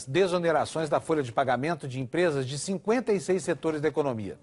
Desonerações da folha de pagamento de empresas de 56 setores da economia.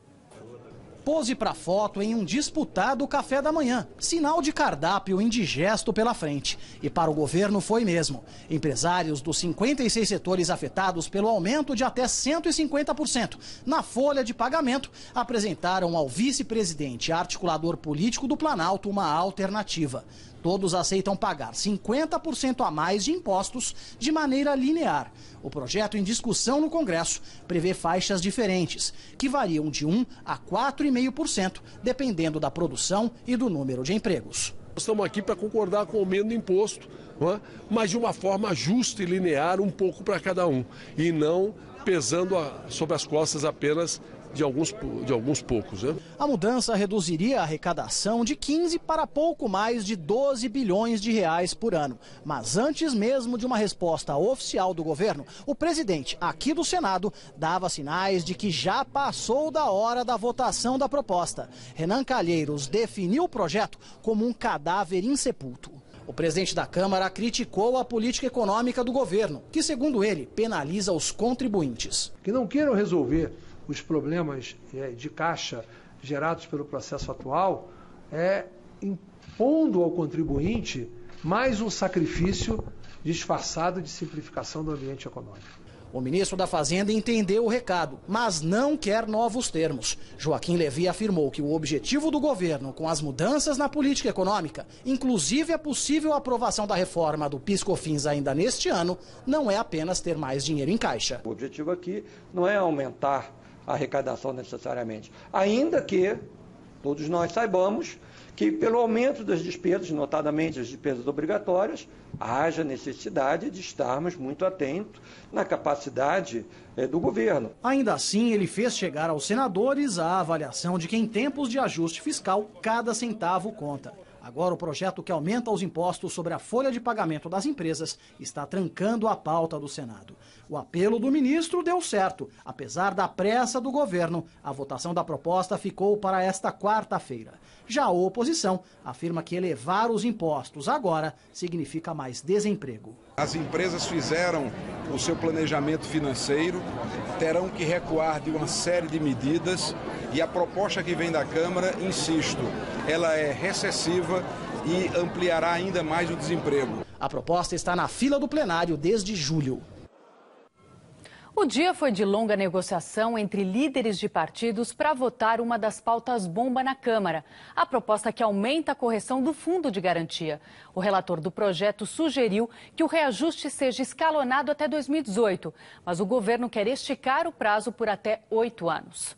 Pose para foto em um disputado café da manhã. Sinal de cardápio indigesto pela frente. E para o governo foi mesmo. Empresários dos 56 setores afetados pelo aumento de até 150% na folha de pagamento apresentaram ao vice-presidente e articulador político do Planalto uma alternativa. Todos aceitam pagar 50% a mais de impostos de maneira linear. O projeto em discussão no Congresso prevê faixas diferentes, que variam de 1% a 4,5%, dependendo da produção e do número de empregos. Estamos aqui para concordar com o aumento do imposto, mas de uma forma justa e linear, um pouco para cada um, e não pesando sobre as costas apenas de alguns poucos. A mudança reduziria a arrecadação de 15 para pouco mais de 12 bilhões de reais por ano. Mas antes mesmo de uma resposta oficial do governo, o presidente aqui do Senado dava sinais de que já passou da hora da votação da proposta. Renan Calheiros definiu o projeto como um cadáver insepulto. O presidente da Câmara criticou a política econômica do governo, que, segundo ele, penaliza os contribuintes. Que não queiram resolver os problemas de caixa gerados pelo processo atual, impondo ao contribuinte mais um sacrifício disfarçado de simplificação do ambiente econômico. O ministro da Fazenda entendeu o recado, mas não quer novos termos. Joaquim Levy afirmou que o objetivo do governo com as mudanças na política econômica, inclusive a possível aprovação da reforma do PIS/COFINS ainda neste ano, não é apenas ter mais dinheiro em caixa. O objetivo aqui não é aumentar a arrecadação necessariamente, ainda que todos nós saibamos que pelo aumento das despesas, notadamente as despesas obrigatórias, haja necessidade de estarmos muito atentos na capacidade do governo. Ainda assim, ele fez chegar aos senadores a avaliação de que em tempos de ajuste fiscal, cada centavo conta. Agora, o projeto que aumenta os impostos sobre a folha de pagamento das empresas está trancando a pauta do Senado. O apelo do ministro deu certo. Apesar da pressa do governo, a votação da proposta ficou para esta quarta-feira. Já a oposição afirma que elevar os impostos agora significa mais desemprego. As empresas fizeram o seu planejamento financeiro, terão que recuar de uma série de medidas e a proposta que vem da Câmara, insisto, ela é recessiva e ampliará ainda mais o desemprego. A proposta está na fila do plenário desde julho. O dia foi de longa negociação entre líderes de partidos para votar uma das pautas bomba na Câmara, a proposta que aumenta a correção do fundo de garantia. O relator do projeto sugeriu que o reajuste seja escalonado até 2018, mas o governo quer esticar o prazo por até 8 anos.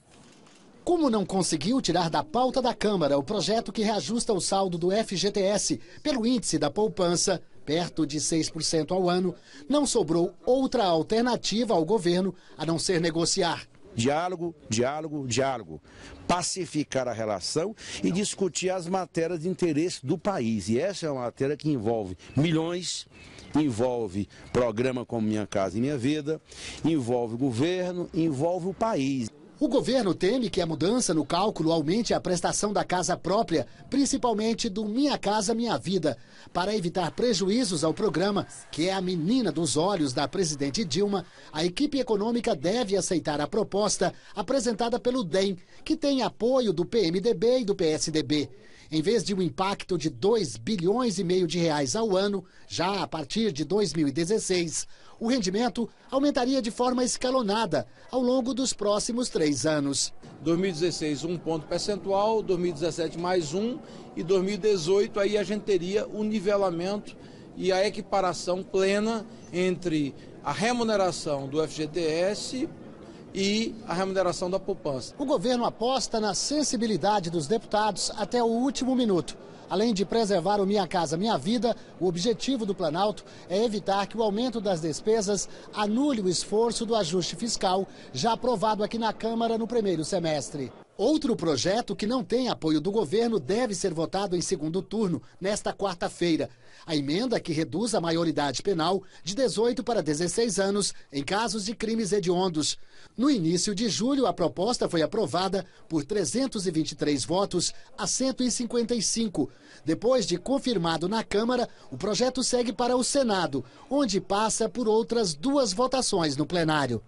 Como não conseguiu tirar da pauta da Câmara o projeto que reajusta o saldo do FGTS pelo índice da poupança, perto de 6% ao ano, não sobrou outra alternativa ao governo a não ser negociar. Diálogo, diálogo, diálogo. Pacificar a relação e discutir as matérias de interesse do país. E essa é uma matéria que envolve milhões, envolve programa como Minha Casa e Minha Vida, envolve o governo, envolve o país. O governo teme que a mudança no cálculo aumente a prestação da casa própria, principalmente do Minha Casa Minha Vida, para evitar prejuízos ao programa, que é a menina dos olhos da presidente Dilma. A equipe econômica deve aceitar a proposta apresentada pelo DEM, que tem apoio do PMDB e do PSDB. Em vez de um impacto de 2,5 bilhões de reais ao ano, já a partir de 2016, o rendimento aumentaria de forma escalonada ao longo dos próximos 3 anos. 2016, 1 ponto percentual, 2017 mais 1 e 2018 aí a gente teria o nivelamento e a equiparação plena entre a remuneração do FGTS e a remuneração da poupança. O governo aposta na sensibilidade dos deputados até o último minuto. Além de preservar o Minha Casa Minha Vida, o objetivo do Planalto é evitar que o aumento das despesas anule o esforço do ajuste fiscal já aprovado aqui na Câmara no primeiro semestre. Outro projeto que não tem apoio do governo deve ser votado em segundo turno, nesta quarta-feira. A emenda que reduz a maioridade penal de 18 para 16 anos em casos de crimes hediondos. No início de julho, a proposta foi aprovada por 323 votos a 155. Depois de confirmado na Câmara, o projeto segue para o Senado, onde passa por outras 2 votações no plenário.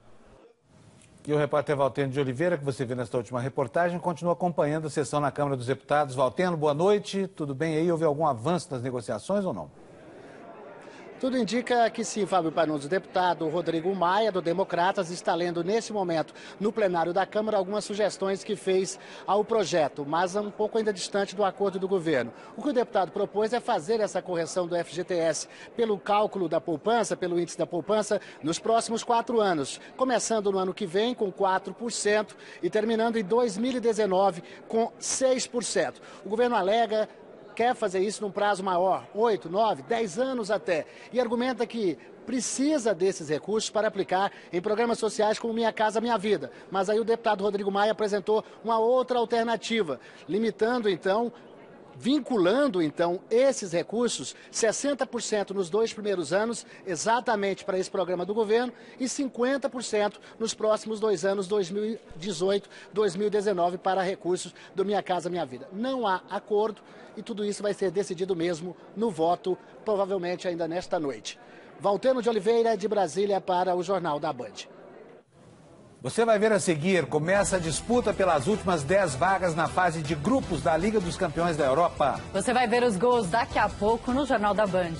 E o repórter Valteno de Oliveira, que você viu nesta última reportagem, continua acompanhando a sessão na Câmara dos Deputados. Valteno, boa noite. Tudo bem aí? Houve algum avanço nas negociações ou não? Tudo indica que sim, Fábio Panudo. O deputado Rodrigo Maia, do Democratas, está lendo nesse momento no plenário da Câmara algumas sugestões que fez ao projeto, mas um pouco ainda distante do acordo do governo. O que o deputado propôs é fazer essa correção do FGTS pelo cálculo da poupança, pelo índice da poupança, nos próximos 4 anos, começando no ano que vem com 4% e terminando em 2019 com 6%. O governo alega quer fazer isso num prazo maior, 8, 9, 10 anos até, e argumenta que precisa desses recursos para aplicar em programas sociais como Minha Casa Minha Vida. Mas aí o deputado Rodrigo Maia apresentou uma outra alternativa, vinculando então esses recursos, 60% nos 2 primeiros anos, exatamente para esse programa do governo, e 50% nos próximos 2 anos, 2018, 2019, para recursos do Minha Casa Minha Vida. Não há acordo e tudo isso vai ser decidido mesmo no voto, provavelmente ainda nesta noite. Valteno de Oliveira, de Brasília, para o Jornal da Band. Você vai ver a seguir, começa a disputa pelas últimas 10 vagas na fase de grupos da Liga dos Campeões da Europa. Você vai ver os gols daqui a pouco no Jornal da Band.